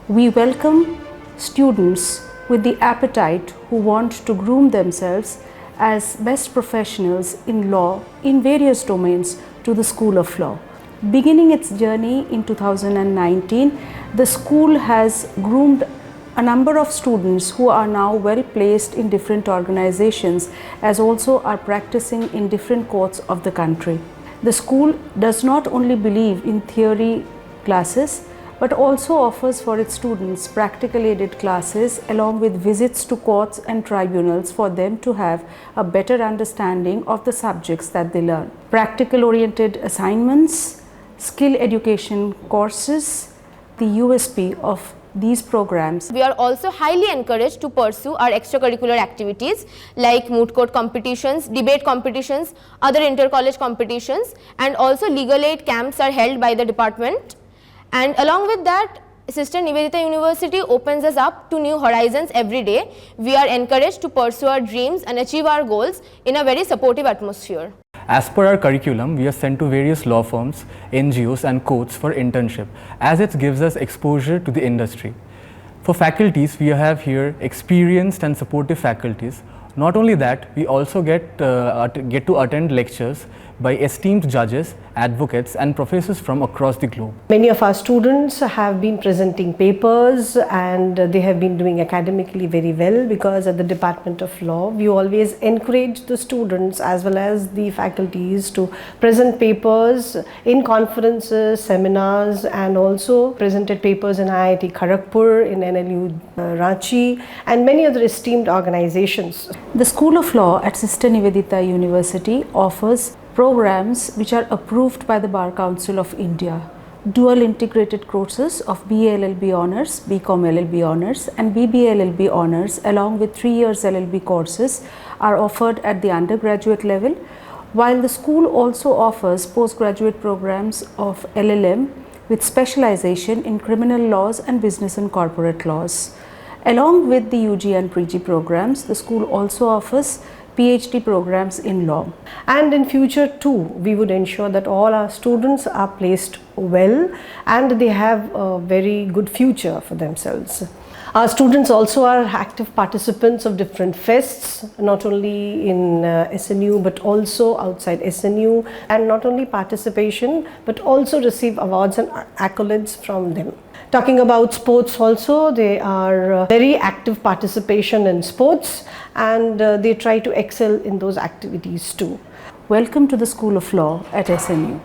We welcome students with the appetite who want to groom themselves as best professionals in law in various domains to the School of Law. Beginning its journey in 2019, the school has groomed a number of students who are now well placed in different organizations, as also are practicing in different courts of the country. The school does not only believe in theory classes, but also offers for its students practical aided classes along with visits to courts and tribunals for them to have a better understanding of the subjects that they learn. Practical oriented assignments, skill education courses, the USP of these programs. We are also highly encouraged to pursue our extracurricular activities like moot court competitions, debate competitions, other inter-college competitions, and also legal aid camps are held by the department. And along with that, Sister Nivedita University opens us up to new horizons every day. We are encouraged to pursue our dreams and achieve our goals in a very supportive atmosphere. As per our curriculum, we are sent to various law firms, NGOs and courts for internship, as it gives us exposure to the industry. For faculties, we have here experienced and supportive faculties. Not only that, we also get to attend lectures by esteemed judges, advocates and professors from across the globe. Many of our students have been presenting papers and they have been doing academically very well, because at the Department of Law we always encourage the students as well as the faculties to present papers in conferences, seminars, and also presented papers in IIT Kharagpur, in NLU Ranchi and many other esteemed organizations. The School of Law at Sister Nivedita University offers programs which are approved by the Bar Council of India. Dual integrated courses of BA LLB Honours, BCom LLB Honours and BBA LLB Honours along with 3 years LLB courses are offered at the undergraduate level, while the school also offers postgraduate programs of LLM with specialization in criminal laws and business and corporate laws. Along with the UG and PG programs, the school also offers PhD programs in law. And in future too, we would ensure that all our students are placed well and they have a very good future for themselves. Our students also are active participants of different fests, not only in SNU but also outside SNU, and not only participation but also receive awards and accolades from them. Talking about sports also, they are very active participation in sports and they try to excel in those activities too. Welcome to the School of Law at SNU.